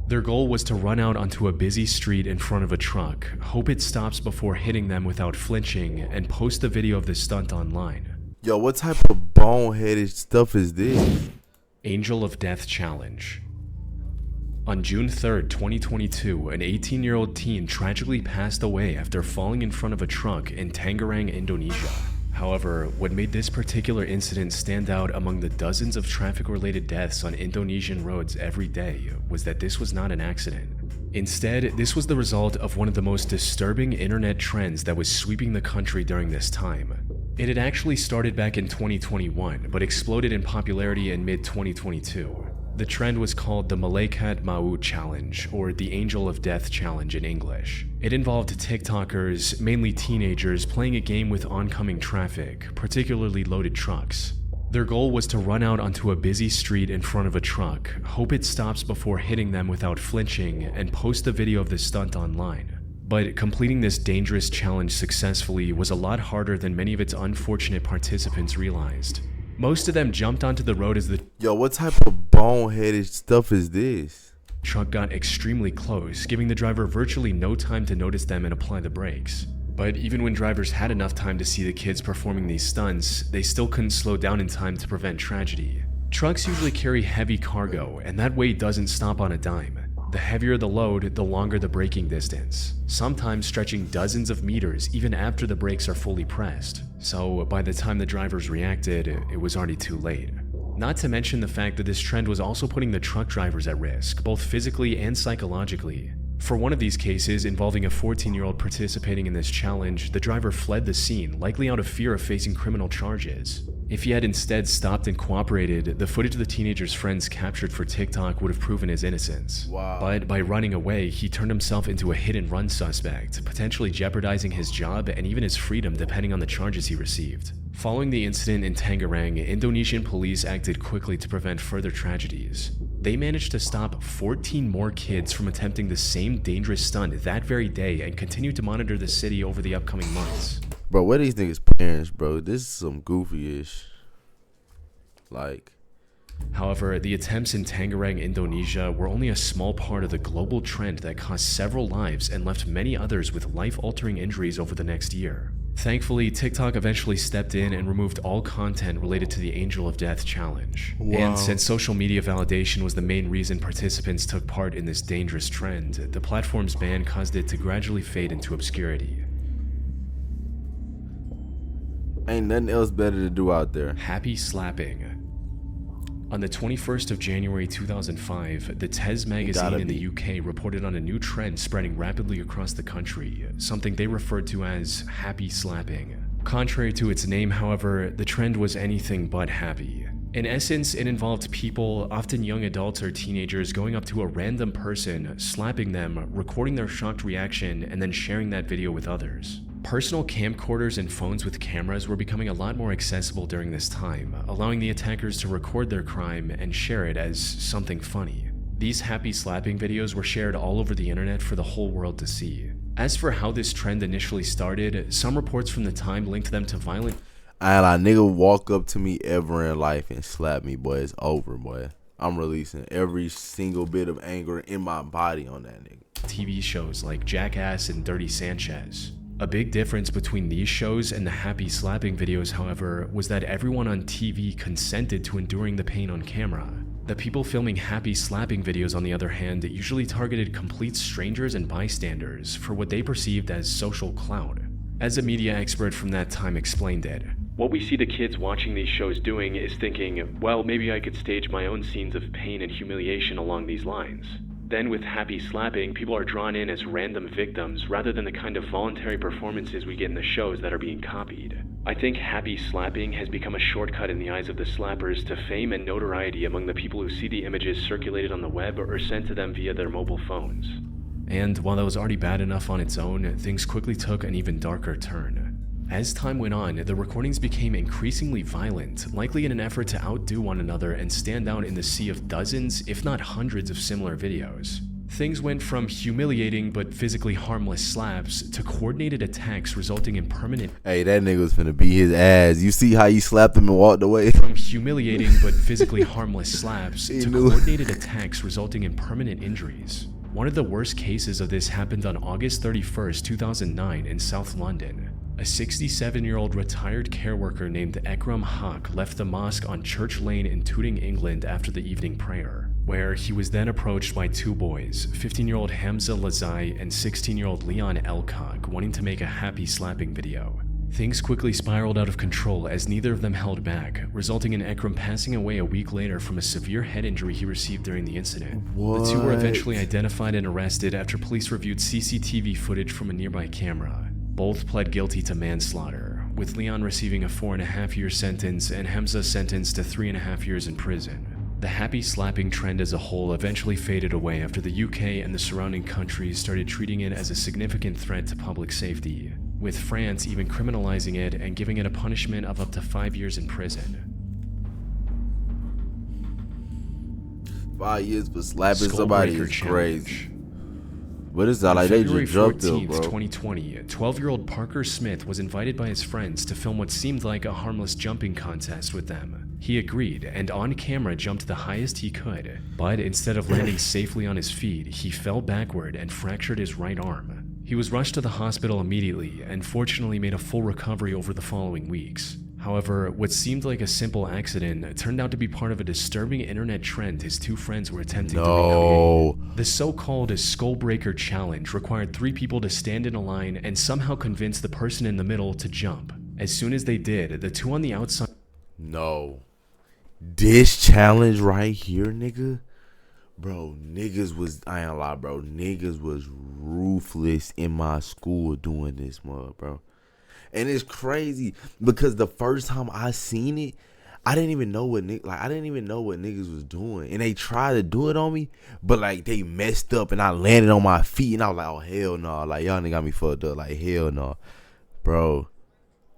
Their goal was to run out onto a busy street in front of a truck, hope it stops before hitting them without flinching, and post the video of the stunt online. Yo, what type of boneheaded stuff is this? Angel of Death Challenge. On June 3rd, 2022, an 18-year-old teen tragically passed away after falling in front of a truck in Tangerang, Indonesia. However, what made this particular incident stand out among the dozens of traffic-related deaths on Indonesian roads every day was that this was not an accident. Instead, this was the result of one of the most disturbing internet trends that was sweeping the country during this time. It had actually started back in 2021, but exploded in popularity in mid-2022. The trend was called the Malaikat Maut Challenge, or the Angel of Death Challenge in English. It involved TikTokers, mainly teenagers, playing a game with oncoming traffic, particularly loaded trucks. Their goal was to run out onto a busy street in front of a truck, hope it stops before hitting them without flinching, and post the video of the stunt online. But completing this dangerous challenge successfully was a lot harder than many of its unfortunate participants realized. Most of them jumped onto the road as the Yo, what type of boneheaded stuff is this? truck got extremely close, giving the driver virtually no time to notice them and apply the brakes. But even when drivers had enough time to see the kids performing these stunts, they still couldn't slow down in time to prevent tragedy. Trucks usually carry heavy cargo, and that weight doesn't stop on a dime. The heavier the load, the longer the braking distance, sometimes stretching dozens of meters even after the brakes are fully pressed. So by the time the drivers reacted, it was already too late. Not to mention the fact that this trend was also putting the truck drivers at risk, both physically and psychologically. For one of these cases, involving a 14-year-old participating in this challenge, the driver fled the scene, likely out of fear of facing criminal charges. If he had instead stopped and cooperated, the footage the teenager's friends captured for TikTok would have proven his innocence. Wow. But by running away, he turned himself into a hit-and-run suspect, potentially jeopardizing his job and even his freedom depending on the charges he received. Following the incident in Tangerang, Indonesian police acted quickly to prevent further tragedies. They managed to stop 14 more kids from attempting the same dangerous stunt that very day and continued to monitor the city over the upcoming months. Bro, what are these niggas' parents, bro? This is some goofy-ish. However, the attempts in Tangerang, Indonesia were only a small part of the global trend that cost several lives and left many others with life-altering injuries over the next year. Thankfully, TikTok eventually stepped in and removed all content related to the Angel of Death challenge. Wow. And since social media validation was the main reason participants took part in this dangerous trend, the platform's ban caused it to gradually fade into obscurity. Ain't nothing else better to do out there. Happy slapping. On the 21st of January 2005, the Tez magazine in the UK reported on a new trend spreading rapidly across the country, something they referred to as happy slapping. Contrary to its name, however, the trend was anything but happy. In essence, it involved people, often young adults or teenagers, going up to a random person, slapping them, recording their shocked reaction, and then sharing that video with others. Personal camcorders and phones with cameras were becoming a lot more accessible during this time, allowing the attackers to record their crime and share it as something funny. These happy slapping videos were shared all over the internet for the whole world to see. As for how this trend initially started, some reports from the time linked them to violent And a nigga walk up to me ever in life and slap me, boy, it's over, boy. I'm releasing every single bit of anger in my body on that nigga. TV shows like Jackass and Dirty Sanchez. A big difference between these shows and the happy slapping videos, however, was that everyone on TV consented to enduring the pain on camera. The people filming happy slapping videos, on the other hand, usually targeted complete strangers and bystanders for what they perceived as social clout. As a media expert from that time explained it, "What we see the kids watching these shows doing is thinking, well, maybe I could stage my own scenes of pain and humiliation along these lines. Then with happy slapping, people are drawn in as random victims rather than the kind of voluntary performances we get in the shows that are being copied. I think happy slapping has become a shortcut in the eyes of the slappers to fame and notoriety among the people who see the images circulated on the web or sent to them via their mobile phones." And while that was already bad enough on its own, things quickly took an even darker turn. As time went on, the recordings became increasingly violent, likely in an effort to outdo one another and stand out in the sea of dozens, if not hundreds, of similar videos. Things went from humiliating but physically harmless slaps to coordinated attacks resulting in permanent. Hey, that nigga was finna beat his ass. You see how he slapped him and walked away? From humiliating but physically harmless slaps He to knew. coordinated attacks resulting in permanent injuries. One of the worst cases of this happened on August 31st, 2009 in South London. A 67-year-old retired care worker named Ekram Haq left the mosque on Church Lane in Tooting, England after the evening prayer, where he was then approached by two boys, 15-year-old Hamza Lazai and 16-year-old Leon Elcock, wanting to make a happy slapping video. Things quickly spiraled out of control as neither of them held back, resulting in Ekram passing away a week later from a severe head injury he received during the incident. What? The two were eventually identified and arrested after police reviewed CCTV footage from a nearby camera. Both pled guilty to manslaughter, with Leon receiving a 4.5-year sentence and Hamza sentenced to 3.5 years in prison. The happy slapping trend as a whole eventually faded away after the UK and the surrounding countries started treating it as a significant threat to public safety, with France even criminalizing it and giving it a punishment of up to 5 years in prison. 5 years for slapping somebody Skullbreaker is crazy. Challenge. But it's not like they February just jumped 14th, him, bro. 2020, 12-year-old Parker Smith was invited by his friends to film what seemed like a harmless jumping contest with them. He agreed, and on camera jumped the highest he could, but instead of landing safely on his feet, he fell backward and fractured his right arm. He was rushed to the hospital immediately, and fortunately made a full recovery over the following weeks. However, what seemed like a simple accident turned out to be part of a disturbing internet trend his two friends were attempting to recreate. The so-called Skullbreaker Challenge required 3 people to stand in a line and somehow convince the person in the middle to jump. As soon as they did, the two on the outside... No. This challenge right here, nigga. Bro, niggas was, I ain't gonna lie, bro. Niggas was ruthless in my school doing this, bro. And it's crazy because the first time I seen it, I didn't even know what niggas was doing, and they tried to do it on me, but like they messed up, and I landed on my feet, and I was like, oh hell no, like y'all niggas got me fucked up, like hell no, bro.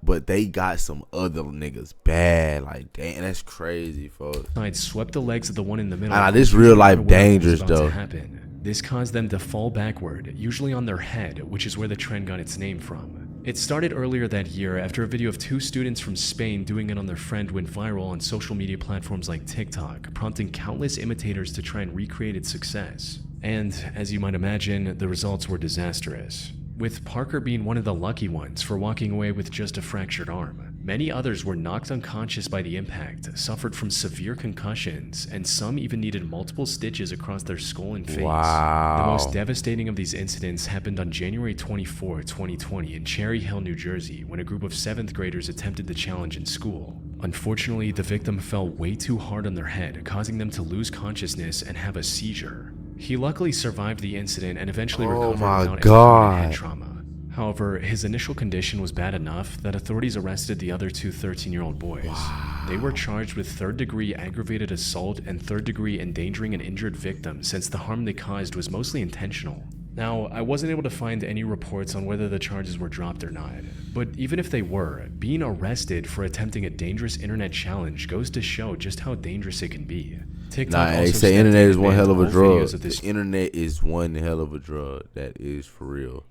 But they got some other niggas bad, like damn, that's crazy, folks. Swept the legs of the one in the middle. This real life dangerous though. This caused them to fall backward, usually on their head, which is where the trend got its name from. It started earlier that year after a video of 2 students from Spain doing it on their friend went viral on social media platforms like TikTok, prompting countless imitators to try and recreate its success. And, as you might imagine, the results were disastrous, with Parker being one of the lucky ones for walking away with just a fractured arm. Many others were knocked unconscious by the impact, suffered from severe concussions, and some even needed multiple stitches across their skull and face. Wow. The most devastating of these incidents happened on January 24, 2020 in Cherry Hill, New Jersey, when a group of 7th graders attempted the challenge in school. Unfortunately, the victim fell way too hard on their head, causing them to lose consciousness and have a seizure. He luckily survived the incident and eventually recovered without any head trauma. However, his initial condition was bad enough that authorities arrested the other 2 13-year-old boys. Wow. They were charged with 3rd-degree aggravated assault and 3rd-degree endangering an injured victim since the harm they caused was mostly intentional. Now, I wasn't able to find any reports on whether the charges were dropped or not, but even if they were, being arrested for attempting a dangerous internet challenge goes to show just how dangerous it can be. TikTok They also say internet is one hell of a all drug. videos of this The internet is one hell of a drug. That is for real.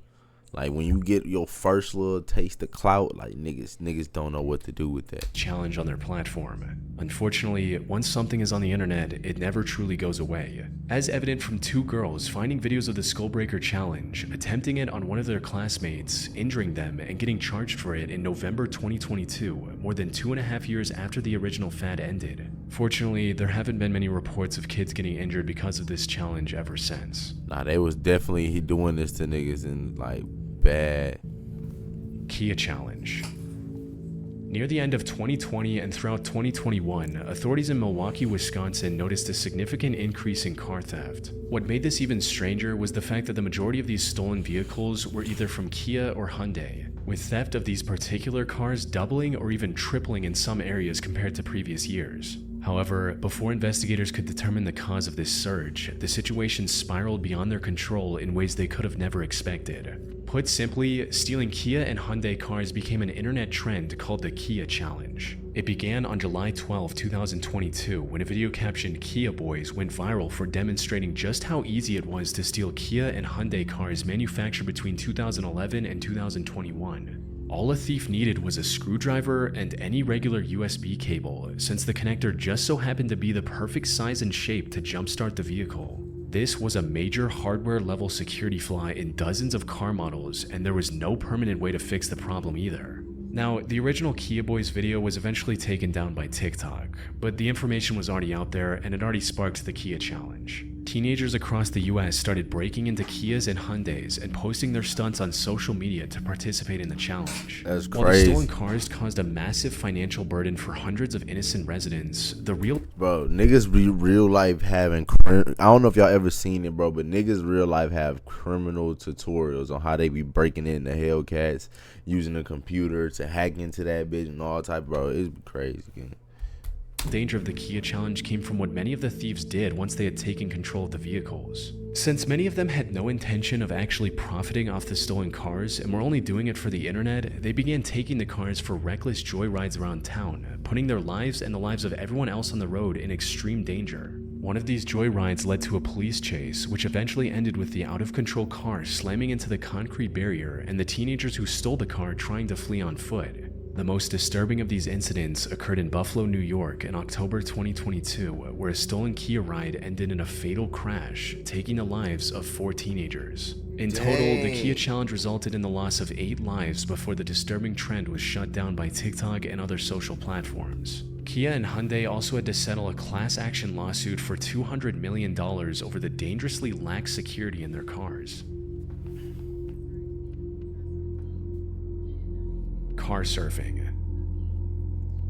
Like when you get your first little taste of clout, like niggas don't know what to do with that challenge on their platform. Unfortunately, once something is on the internet, it never truly goes away. As evident from 2 girls finding videos of the Skullbreaker Challenge, attempting it on one of their classmates, injuring them, and getting charged for it in November 2022, more than 2.5 years after the original fad ended. Fortunately, there haven't been many reports of kids getting injured because of this challenge ever since. Nah, they was definitely doing this to niggas and like bad. Kia Challenge. Near the end of 2020 and throughout 2021, authorities in Milwaukee, Wisconsin noticed a significant increase in car theft. What made this even stranger was the fact that the majority of these stolen vehicles were either from Kia or Hyundai, with theft of these particular cars doubling or even tripling in some areas compared to previous years. However, before investigators could determine the cause of this surge, the situation spiraled beyond their control in ways they could have never expected. Put simply, stealing Kia and Hyundai cars became an internet trend called the Kia Challenge. It began on July 12, 2022, when a video captioned "Kia Boys" went viral for demonstrating just how easy it was to steal Kia and Hyundai cars manufactured between 2011 and 2021. All a thief needed was a screwdriver and any regular USB cable, since the connector just so happened to be the perfect size and shape to jumpstart the vehicle. This was a major hardware-level security flaw in dozens of car models, and there was no permanent way to fix the problem either. Now, the original Kia Boys video was eventually taken down by TikTok, but the information was already out there and it already sparked the Kia challenge. Teenagers across the US started breaking into Kias and Hyundais and posting their stunts on social media to participate in the challenge. That's While crazy. the stolen cars caused a massive financial burden for hundreds of innocent residents, the real Bro, niggas be real life having I don't know if y'all ever seen it, bro, but niggas real life have criminal tutorials on how they be breaking into Hellcats, using a computer to hack into that bitch and all type, bro. It's crazy, man. danger of the Kia challenge came from what many of the thieves did once they had taken control of the vehicles. Since many of them had no intention of actually profiting off the stolen cars and were only doing it for the internet, they began taking the cars for reckless joyrides around town, putting their lives and the lives of everyone else on the road in extreme danger. One of these joyrides led to a police chase, which eventually ended with the out-of-control car slamming into the concrete barrier and the teenagers who stole the car trying to flee on foot. The most disturbing of these incidents occurred in Buffalo, New York in October 2022, where a stolen Kia ride ended in a fatal crash, taking the lives of 4 teenagers. In total, the Kia challenge resulted in the loss of 8 lives before the disturbing trend was shut down by TikTok and other social platforms. Kia and Hyundai also had to settle a class action lawsuit for $200 million over the dangerously lax security in their cars. Car surfing.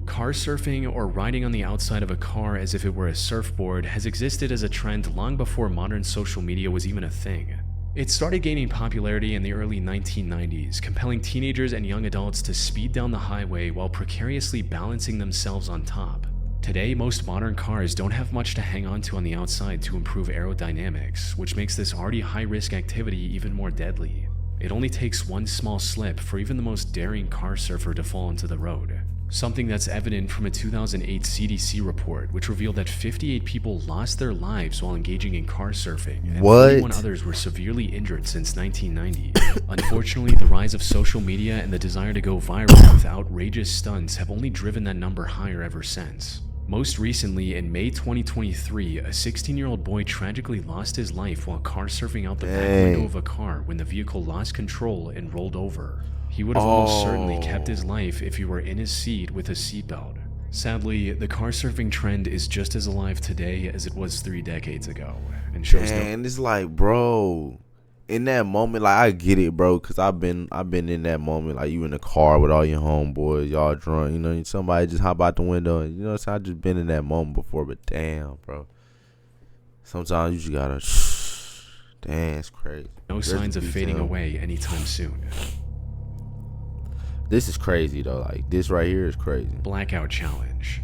Car surfing, or riding on the outside of a car as if it were a surfboard, has existed as a trend long before modern social media was even a thing. It started gaining popularity in the early 1990s, compelling teenagers and young adults to speed down the highway while precariously balancing themselves on top. Today, most modern cars don't have much to hang on to on the outside to improve aerodynamics, which makes this already high-risk activity even more deadly. It only takes one small slip for even the most daring car surfer to fall into the road. Something that's evident from a 2008 CDC report, which revealed that 58 people lost their lives while engaging in car surfing, and 41 others were severely injured since 1990. Unfortunately, the rise of social media and the desire to go viral with outrageous stunts have only driven that number higher ever since. Most recently, in May 2023, a 16-year-old boy tragically lost his life while car surfing out the back window of a car when the vehicle lost control and rolled over. He would have almost certainly kept his life if he were in his seat with a seatbelt. Sadly, the car surfing trend is just as alive today as it was 3 decades ago, and shows and it's like, bro, in that moment, like, I get it, bro, because I've been in that moment, like, you in the car with all your homeboys, y'all drunk, you know, somebody just hop out the window, and, you know, so I just been in that moment before, but damn, bro, sometimes you just gotta, damn, it's crazy. No signs of fading away anytime soon. This is crazy, though, like, this right here is crazy. Blackout Challenge.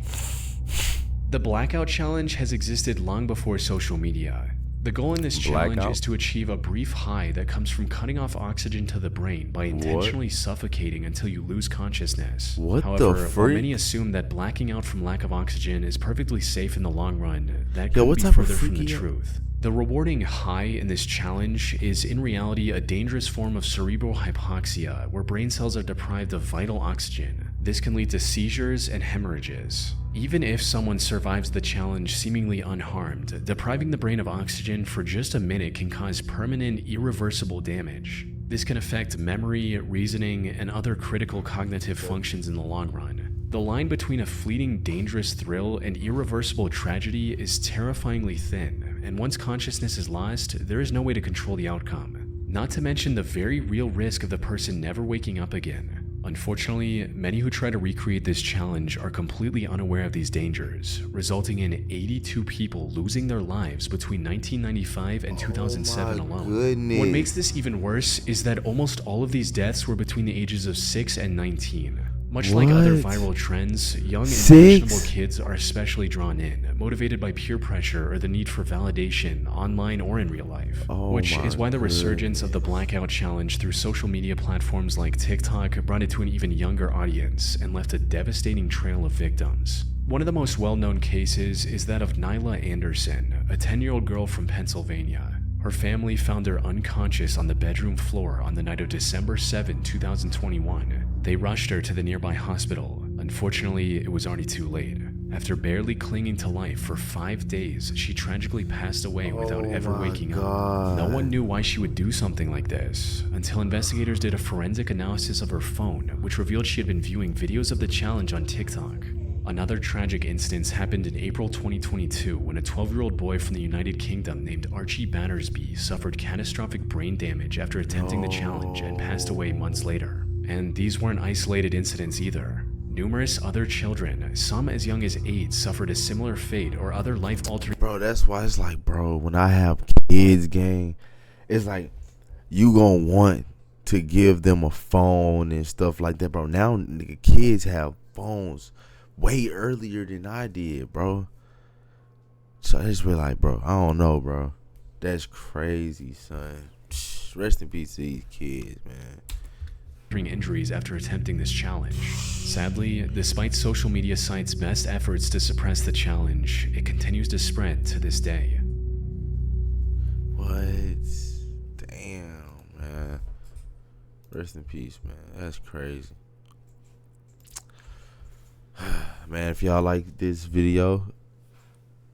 The Blackout Challenge has existed long before social media. The goal in this challenge is to achieve a brief high that comes from cutting off oxygen to the brain by intentionally suffocating until you lose consciousness. However, while many assume that blacking out from lack of oxygen is perfectly safe in the long run, that could be further from the truth. The rewarding high in this challenge is in reality a dangerous form of cerebral hypoxia, where brain cells are deprived of vital oxygen. This can lead to seizures and hemorrhages. Even if someone survives the challenge seemingly unharmed, depriving the brain of oxygen for just a minute can cause permanent, irreversible damage. This can affect memory, reasoning, and other critical cognitive functions in the long run. The line between a fleeting, dangerous thrill and irreversible tragedy is terrifyingly thin, and once consciousness is lost, there is no way to control the outcome. Not to mention the very real risk of the person never waking up again. Unfortunately, many who try to recreate this challenge are completely unaware of these dangers, resulting in 82 people losing their lives between 1995 and 2007 alone. What makes this even worse is that almost all of these deaths were between the ages of 6 and 19. Much like other viral trends, young impressionable kids are especially drawn in, motivated by peer pressure or the need for validation, online or in real life. Which is why the resurgence of the Blackout Challenge through social media platforms like TikTok brought it to an even younger audience and left a devastating trail of victims. One of the most well-known cases is that of Nyla Anderson, a 10-year-old girl from Pennsylvania. Her family found her unconscious on the bedroom floor on the night of December 7, 2021. They rushed her to the nearby hospital. Unfortunately, it was already too late. After barely clinging to life for 5 days, she tragically passed away without ever waking up. No one knew why she would do something like this, until investigators did a forensic analysis of her phone, which revealed she had been viewing videos of the challenge on TikTok. Another tragic instance happened in April 2022 when a 12-year-old boy from the United Kingdom named Archie Battersby suffered catastrophic brain damage after attempting the challenge and passed away months later. And these weren't isolated incidents either. Numerous other children, some as young as 8, suffered a similar fate or other life-altering... Bro, that's why it's like, bro, when I have kids, gang, it's like you gonna want to give them a phone and stuff like that, bro. Now, nigga, kids have phones way earlier than I did, bro. So I just be like, bro, I don't know, bro. That's crazy, son. Rest in peace to these kids, man. Injuries after attempting this challenge. Sadly, despite social media sites' best efforts to suppress the challenge, it continues to spread to this day. What? Damn, man. Rest in peace, man. That's crazy. Man, if y'all like this video,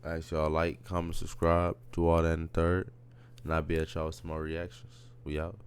I ask y'all like, comment, subscribe, do all that in the third. And I'll be at y'all with some more reactions. We out.